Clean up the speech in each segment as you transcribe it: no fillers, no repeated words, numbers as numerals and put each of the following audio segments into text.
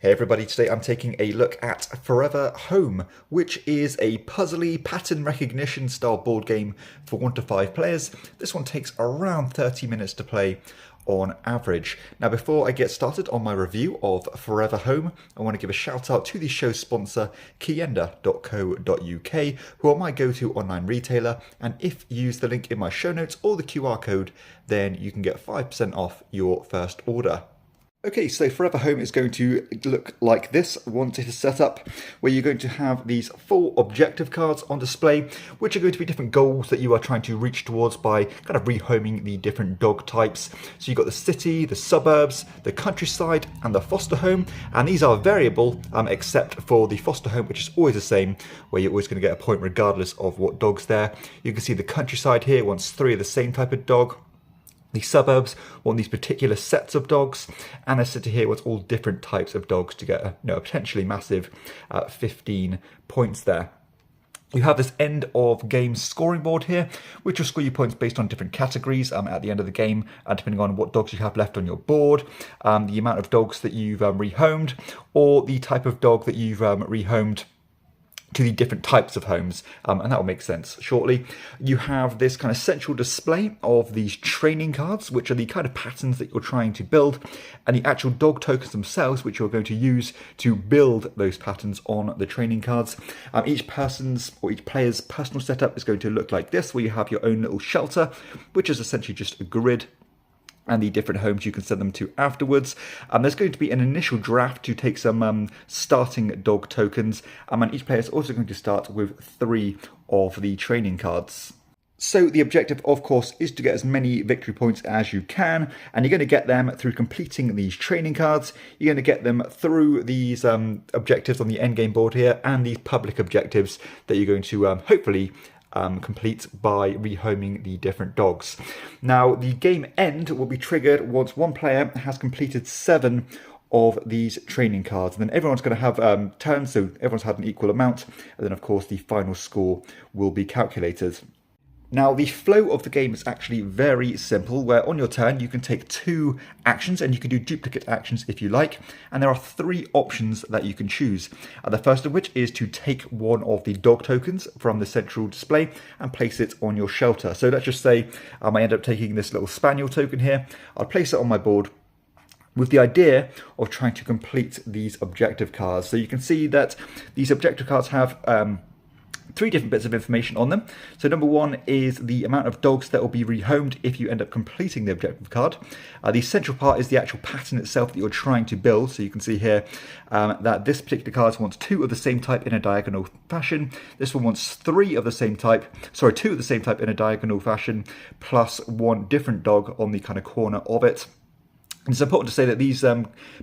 Hey everybody, today I'm taking a look at Forever Home, which is a puzzly pattern recognition style board game for 1 to 5 players. This one takes around 30 minutes to play on average. Now before I get started on my review of Forever Home, I want to give a shout out to the show's sponsor KIENDA.co.uk, who are my go-to online retailer, and if you use the link in my show notes or the QR code, then you can get 5% off your first order. Okay, so Forever Home is going to look like this once it is set up, where you're going to have these 4 objective cards on display, which are going to be different goals that you are trying to reach towards by kind of rehoming the different dog types. So you've got the city, the suburbs, the countryside, and the foster home, and these are variable except for the foster home, which is always the same, where you're always going to get a point regardless of what dog's there. You can see the countryside here wants 3 of the same type of dog. The suburbs want these particular sets of dogs, and the city here wants all different types of dogs to get a potentially massive 15 points there. You have this end of game scoring board here, which will score you points based on different categories at the end of the game, depending on what dogs you have left on your board, the amount of dogs that you've rehomed, or the type of dog that you've rehomed to the different types of homes, and that will make sense shortly. You have this kind of central display of these training cards, which are the kind of patterns that you're trying to build, and the actual dog tokens themselves, which you're going to use to build those patterns on the training cards. Each person's or each player's personal setup is going to look like this, where you have your own little shelter, which is essentially just a grid, and the different homes you can send them to afterwards. There's going to be an initial draft to take some starting dog tokens, and each player is also going to start with 3 of the training cards. So the objective, of course, is to get as many victory points as you can, and you're going to get them through completing these training cards. You're going to get them through these objectives on the endgame board here, and these public objectives that you're going to hopefully complete by rehoming the different dogs. Now, the game end will be triggered once one player has completed 7 of these training cards, and then everyone's going to have turns, so everyone's had an equal amount, and then of course the final score will be calculated. Now, the flow of the game is actually very simple, where on your turn you can take 2 actions, and you can do duplicate actions if you like, and there are 3 options that you can choose. The first of which is to take one of the dog tokens from the central display and place it on your shelter. So let's just say I end up taking this little spaniel token here. I'll place it on my board with the idea of trying to complete these objective cards. So you can see that these objective cards have 3 different bits of information on them. So number 1 is the amount of dogs that will be rehomed if you end up completing the objective card. The central part is the actual pattern itself that you're trying to build. So you can see here that this particular card wants 2 of the same type in a diagonal fashion. This one wants 2 of the same type in a diagonal fashion, plus 1 different dog on the kind of corner of it. It's important to say that these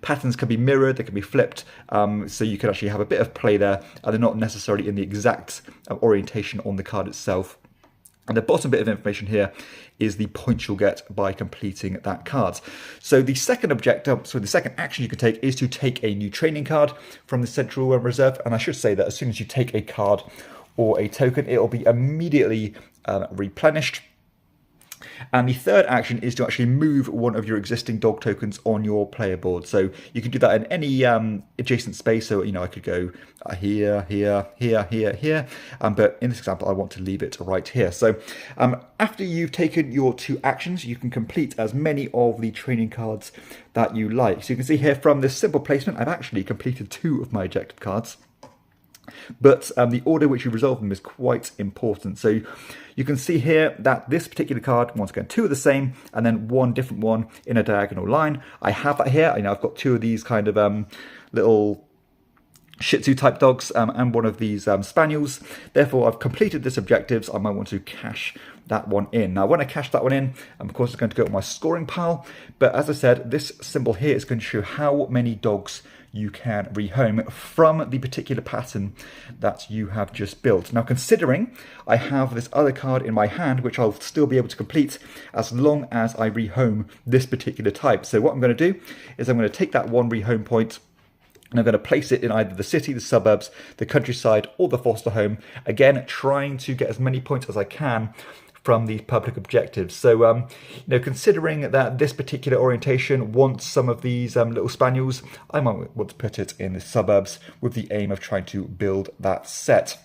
patterns can be mirrored, they can be flipped, so you can actually have a bit of play there, and they're not necessarily in the exact orientation on the card itself. And the bottom bit of information here is the points you'll get by completing that card. So the second the second action you can take is to take a new training card from the central reserve, and I should say that as soon as you take a card or a token, it will be immediately replenished. And the third action is to actually move one of your existing dog tokens on your player board. So you can do that in any adjacent space. So, I could go here, here, here, here, here. But in this example, I want to leave it right here. So after you've taken your 2 actions, you can complete as many of the training cards that you like. So you can see here from this simple placement, I've actually completed 2 of my objective cards. But the order which you resolve them is quite important. So you can see here that this particular card, once again, 2 of the same, and then 1 different one in a diagonal line. I have that here. I've got 2 of these kind of little Shih Tzu type dogs and 1 of these spaniels. Therefore, I've completed this objectives. I might want to cash that one in. Now, when I cash that one in, of course, it's going to go on my scoring pile. But as I said, this symbol here is going to show how many dogs you can rehome from the particular pattern that you have just built. Now, considering I have this other card in my hand, which I'll still be able to complete as long as I rehome this particular type. So what I'm going to do is I'm going to take that 1 rehome point, and I'm going to place it in either the city, the suburbs, the countryside, or the foster home. Again, trying to get as many points as I can from the public objectives. So, you know, considering that this particular orientation wants some of these little spaniels, I might want to put it in the suburbs with the aim of trying to build that set.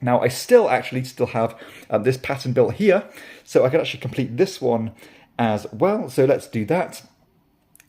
Now, I still have this pattern built here, so I can actually complete this one as well. So let's do that.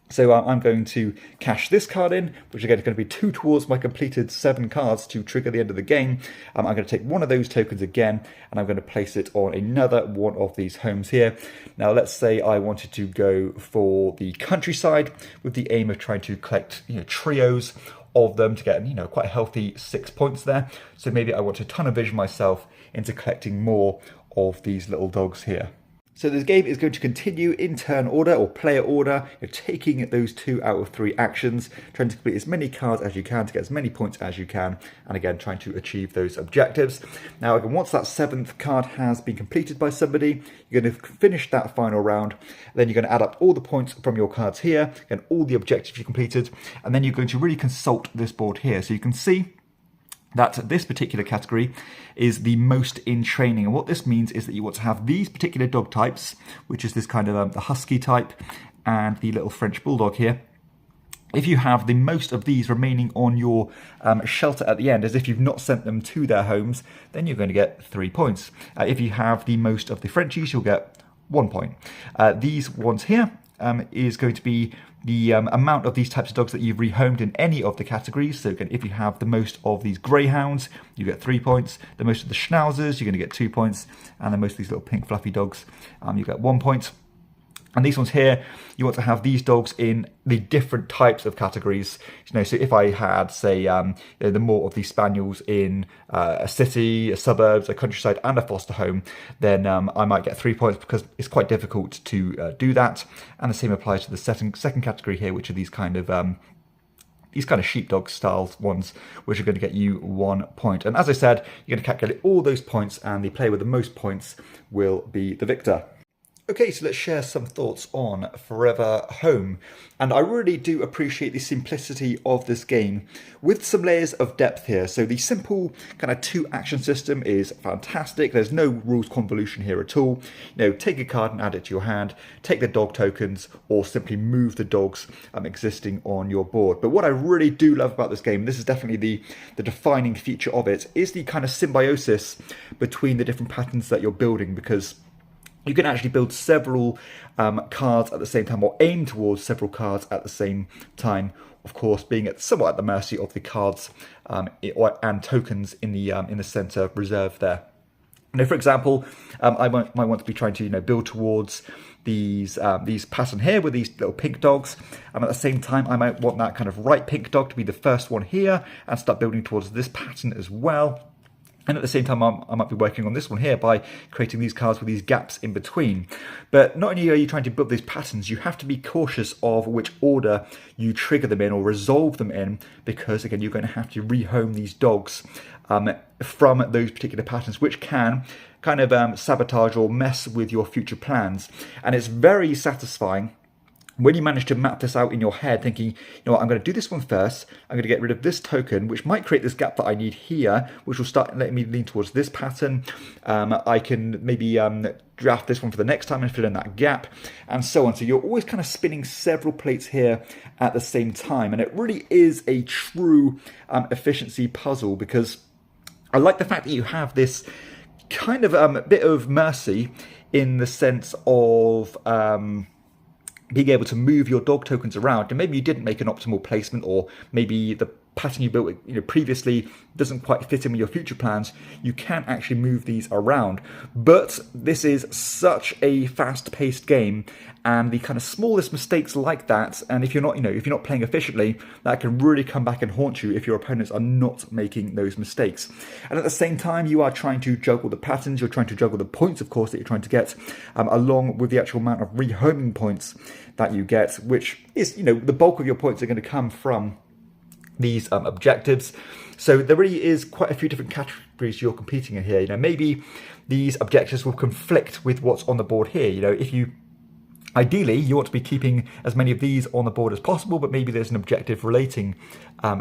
So I'm going to cash this card in, which again is going to be 2 towards my completed 7 cards to trigger the end of the game. I'm going to take one of those tokens again, and I'm going to place it on another one of these homes here. Now let's say I wanted to go for the countryside with the aim of trying to collect, you know, trios of them to get, you know, quite a healthy 6 points there. So maybe I want to tunnel vision myself into collecting more of these little dogs here. So this game is going to continue in turn order or player order, you know, taking those 2 out of 3 actions, trying to complete as many cards as you can to get as many points as you can, and again trying to achieve those objectives. Now again, once that 7th card has been completed by somebody, you're going to finish that final round, then you're going to add up all the points from your cards here and all the objectives you completed, and then you're going to really consult this board here. So you can see that this particular category is the most in training, and what this means is that you want to have these particular dog types, which is this kind of the husky type and the little French bulldog here. If you have the most of these remaining on your shelter at the end, as if you've not sent them to their homes, then you're going to get 3 points. If you have the most of the Frenchies, you'll get 1 point. These ones here is going to be the amount of these types of dogs that you've rehomed in any of the categories. So again, if you have the most of these greyhounds, you get 3 points. The most of the schnauzers, you're going to get 2 points. And the most of these little pink fluffy dogs, you get 1 point. And these ones here, you want to have these dogs in the different types of categories. You know, so if I had, say, you know, the more of these spaniels in a city, a suburbs, a countryside, and a foster home, then I might get 3 points because it's quite difficult to do that. And the same applies to the second category here, which are these kind of sheepdog style ones, which are going to get you 1 point. And as I said, you're going to calculate all those points, and the player with the most points will be the victor. Okay, so let's share some thoughts on Forever Home. And I really do appreciate the simplicity of this game with some layers of depth here. So the simple kind of 2 action system is fantastic. There's no rules convolution here at all. You know, take a card and add it to your hand, take the dog tokens, or simply move the dogs existing on your board. But what I really do love about this game, this is definitely the defining feature of it, is the kind of symbiosis between the different patterns that you're building, because you can actually build several cards at the same time, or aim towards several cards at the same time. Of course, being somewhat at the mercy of the cards and tokens in the center reserve there. Now, for example, I might want to be trying to, you know, build towards these pattern here with these little pink dogs, and at the same time I might want that kind of right pink dog to be the first one here and start building towards this pattern as well. And at the same time, I might be working on this one here by creating these cards with these gaps in between. But not only are you trying to build these patterns, you have to be cautious of which order you trigger them in or resolve them in, because again, you're going to have to rehome these dogs from those particular patterns, which can kind of sabotage or mess with your future plans. And it's very satisfying when you manage to map this out in your head, thinking, you know what, I'm going to do this one first, I'm going to get rid of this token, which might create this gap that I need here, which will start letting me lean towards this pattern. I can maybe draft this one for the next time and fill in that gap, and so on. So you're always kind of spinning several plates here at the same time, and it really is a true efficiency puzzle, because I like the fact that you have this kind of bit of mercy in the sense of being able to move your dog tokens around, and maybe you didn't make an optimal placement, or maybe the pattern you built, you know, previously doesn't quite fit in with your future plans. You can actually move these around. But this is such a fast-paced game, and the kind of smallest mistakes like that, and if you're not playing efficiently, that can really come back and haunt you if your opponents are not making those mistakes. And at the same time, you are trying to juggle the patterns, you're trying to juggle the points, of course, that you're trying to get, along with the actual amount of rehoming points that you get, which is, you know, the bulk of your points are going to come from these objectives. So there really is quite a few different categories you're competing in here. You know, maybe these objectives will conflict with what's on the board here. You know, if you ideally you want to be keeping as many of these on the board as possible, but maybe there's an objective relating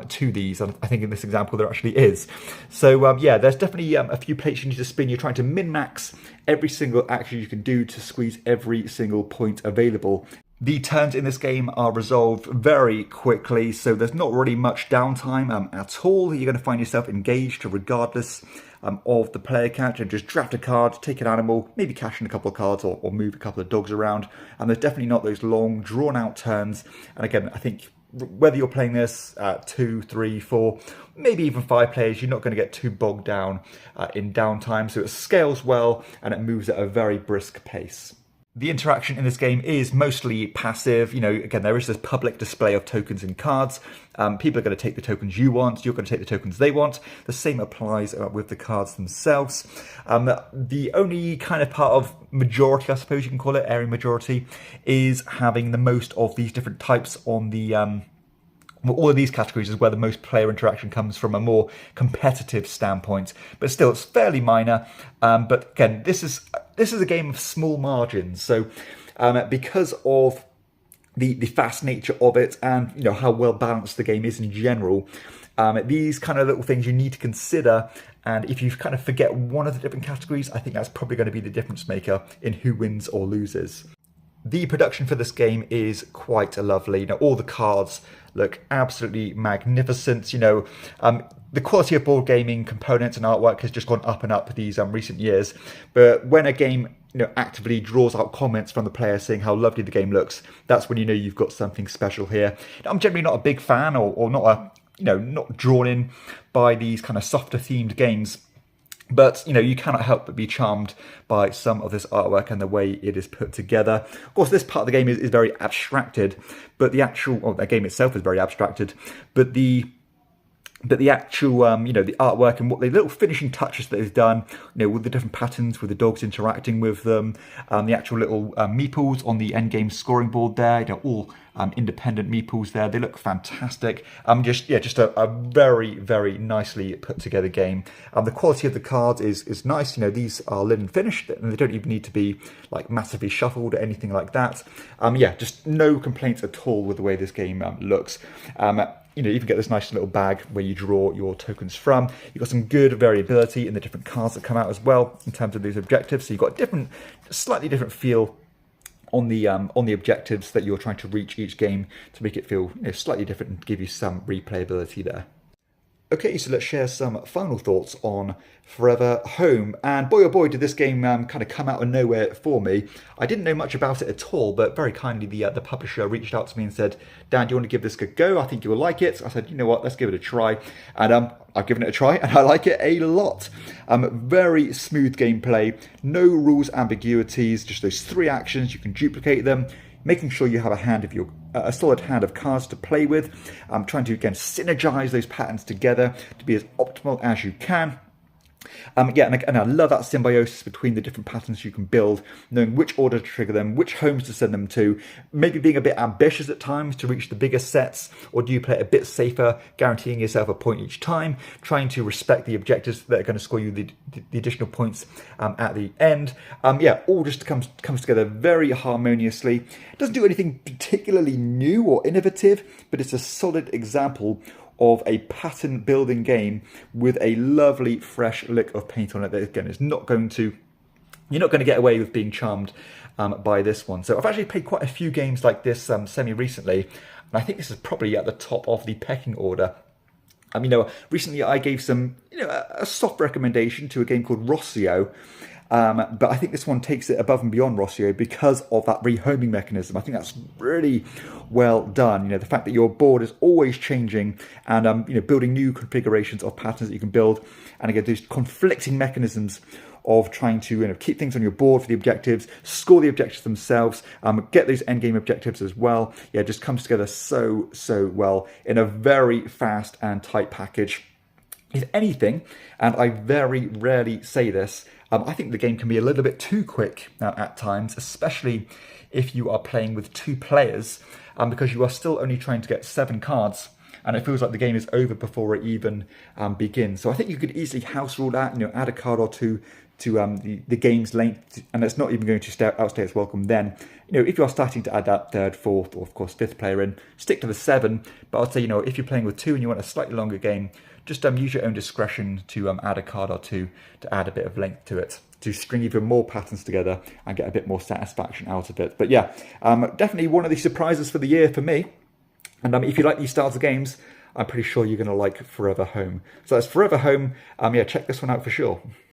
to these, and I think in this example there actually is. So yeah, there's definitely a few plates you need to spin. You're trying to min-max every single action you can do to squeeze every single point available. The turns in this game are resolved very quickly, so there's not really much downtime at all. You're going to find yourself engaged regardless of the player count, and just draft a card, take an animal, maybe cash in a couple of cards, or move a couple of dogs around. And there's definitely not those long, drawn-out turns. And again, I think whether you're playing this at 2, 3, 4, maybe even 5 players, you're not going to get too bogged down in downtime. So it scales well, and it moves at a very brisk pace. The interaction in this game is mostly passive. You know, again, there is this public display of tokens and cards. People are going to take the tokens you want. You're going to take the tokens they want. The same applies with the cards themselves. The only kind of part of majority, I suppose you can call it, area majority, is having the most of these different types on the... all of these categories is where the most player interaction comes from a more competitive standpoint. But still, it's fairly minor. But again, this is a game of small margins. So because of the fast nature of it, and you know how well balanced the game is in general, these kind of little things you need to consider. And if you kind of forget one of the different categories, I think that's probably going to be the difference maker in who wins or loses. The production for this game is quite lovely. You know, all the cards look absolutely magnificent. You know, the quality of board gaming components and artwork has just gone up and up these recent years. But when a game, you know, actively draws out comments from the players saying how lovely the game looks, that's when you know you've got something special here. I'm generally not a big fan, or not drawn in by these kind of softer themed games. But, you know, you cannot help but be charmed by some of this artwork and the way it is put together. Of course, this part of the game is very abstracted, but the game itself is very abstracted, but the actual, the artwork and what the little finishing touches that is done, you know, with the different patterns, with the dogs interacting with them, the actual little meeples on the end game scoring board there, you know, all independent meeples there. They look fantastic. Just a very, very nicely put together game. The quality of the cards is nice. You know, these are linen finished, and they don't even need to be like massively shuffled or anything like that. Just no complaints at all with the way this game looks. You know, you even get this nice little bag where you draw your tokens from. You've got some good variability in the different cards that come out as well in terms of these objectives. So you've got slightly different feel on the objectives that you're trying to reach each game to make it feel, you know, slightly different and give you some replayability there. Okay, so let's share some final thoughts on Forever Home. And boy, oh boy, did this game kind of come out of nowhere for me. I didn't know much about it at all, but very kindly the publisher reached out to me and said, Dan, do you want to give this a go? I think you will like it. I said, you know what, let's give it a try. And I've given it a try, and I like it a lot. Very smooth gameplay, no rules ambiguities, just those 3 actions. You can duplicate them, making sure you have a solid hand of cards to play with. Trying to, again, synergize those patterns together to be as optimal as you can. And I love that symbiosis between the different patterns you can build, knowing which order to trigger them, which homes to send them to, maybe being a bit ambitious at times to reach the bigger sets, or do you play it a bit safer, guaranteeing yourself a point each time, trying to respect the objectives that are going to score you the additional points at the end. All just comes together very harmoniously. It doesn't do anything particularly new or innovative, but it's a solid example of a pattern building game with a lovely fresh lick of paint on it that, again, you're not going to get away with being charmed by this one. So I've actually played quite a few games like this semi-recently, and I think this is probably at the top of the pecking order. Recently I gave a soft recommendation to a game called Rossio, but I think this one takes it above and beyond Rossio because of that rehoming mechanism. I think that's really well done. You know, the fact that your board is always changing and building new configurations of patterns that you can build, and again, those conflicting mechanisms of trying to keep things on your board for the objectives, score the objectives themselves, get those endgame objectives as well. Yeah, it just comes together so well in a very fast and tight package. If anything, and I very rarely say this, I think the game can be a little bit too quick at times, especially if you are playing with 2 players, because you are still only trying to get 7 cards and it feels like the game is over before it even begins. So I think you could easily house rule that, add a card or two to the game's length, and it's not even going to outstay its welcome then. If you are starting to add that third, fourth, or of course fifth player in, stick to the 7. But I'd say, if you're playing with 2 and you want a slightly longer game, just use your own discretion to add a card or two to add a bit of length to it, to string even more patterns together and get a bit more satisfaction out of it. But yeah, definitely one of the surprises for the year for me. And if you like these styles of games, I'm pretty sure you're going to like Forever Home. So that's Forever Home. Yeah, check this one out for sure.